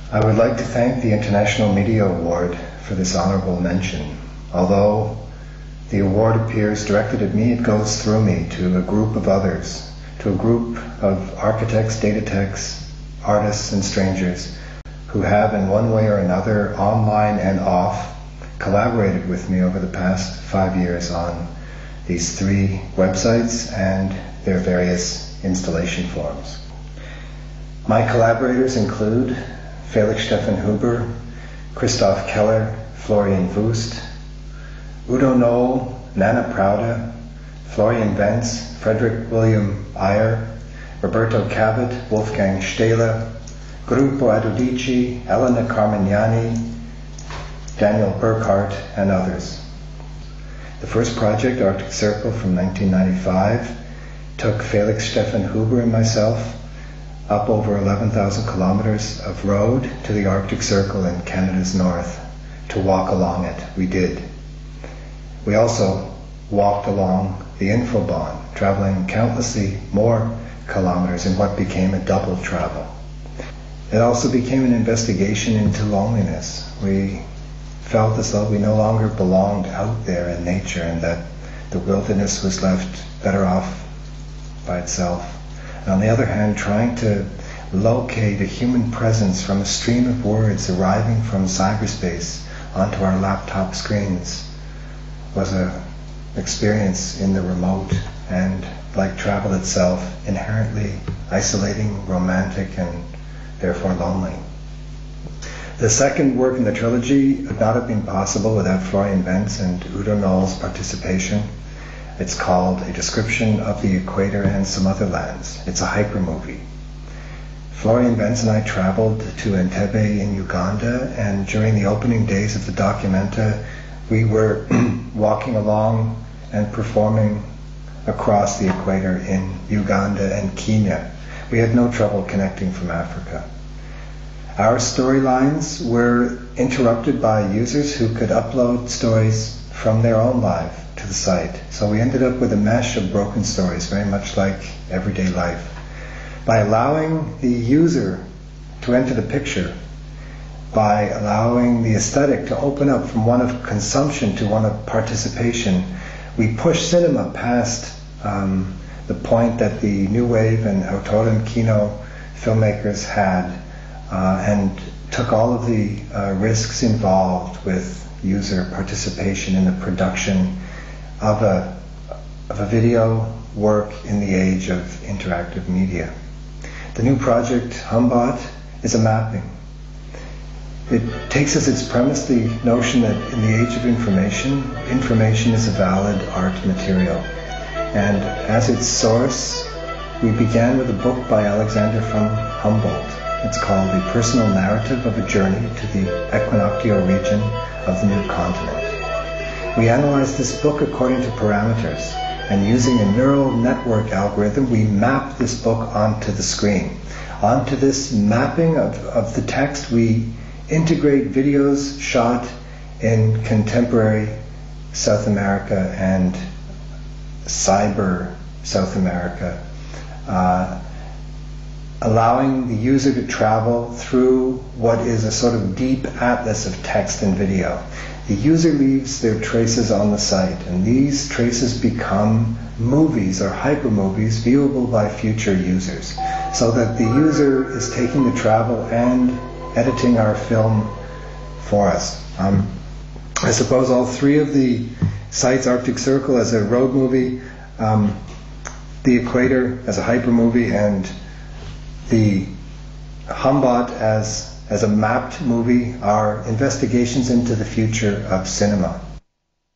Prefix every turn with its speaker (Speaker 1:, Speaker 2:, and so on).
Speaker 1: I would like to thank the International Media Award for this honorable mention. Although the award appears directed at me, it goes through me to a group of others, to a group of architects, data techs, artists and strangers who have in one way or another, online and off, collaborated with me over the past 5 years on these 3 websites and their various installation forms. My collaborators include Felix Huber, Christoph Keller, Florian Wust, Udo Noll, Nana Prouda, Florian Wenz, Frederick William Ayer, Roberto Cabot, Wolfgang Stehler, Gruppo Adodici, Elena Carmignani, Daniel Burckhardt, and others. The first project, Arctic Circle from 1995, took Felix Huber and myself up over 11,000 kilometers of road to the Arctic Circle in Canada's north to walk along it. We did. We also walked along the Infobahn, traveling countlessly more kilometers in what became a double travel. It also became an investigation into loneliness. We felt as though we no longer belonged out there in nature and that the wilderness was left better off by itself. And on the other hand, trying to locate a human presence from a stream of words arriving from cyberspace onto our laptop screens was an experience in the remote and, like travel itself, inherently isolating, romantic, and therefore lonely. The second work in the trilogy would not have been possible without Florian Wenz and Udo Noll's participation. It's called A Description of the Equator and Some Øtherlands. It's a hypermovie. Florian Wenz and I traveled to Entebbe in Uganda, and during the opening days of the Documenta, we were walking along and performing across the equator in Uganda and Kenya. We had no trouble connecting from Africa. Our storylines were interrupted by users who could upload stories from their own life to the site. So we ended up with a mesh of broken stories, very much like everyday life. By allowing the user to enter the picture, by allowing the aesthetic to open up from one of consumption to one of participation, we pushed cinema past the point that the New Wave and Autor and Kino filmmakers had, and took all of the risks involved with user participation in the production of a video work in the age of interactive media. The new project, HUMBOT, is a mapping. It takes as its premise the notion that in the age of information is a valid art material. And as its source, we began with a book by Alexander von Humboldt. It's called The Personal Narrative of a Journey to the Equinoctial Region of the New Continent. We analyzed this book according to parameters, and using a neural network algorithm, we mapped this book onto the screen. Onto this mapping of the text, we integrate videos shot in contemporary South America and cyber South America, allowing the user to travel through what is a sort of deep atlas of text and video. The user leaves their traces on the site, and these traces become movies or hypermovies viewable by future users, so that the user is taking the travel and editing our film for us. I suppose all 3 of the sites, Arctic Circle as a road movie, the Equator as a hypermovie, and the HUMBOT as a mapped movie, are investigations into the future of cinema.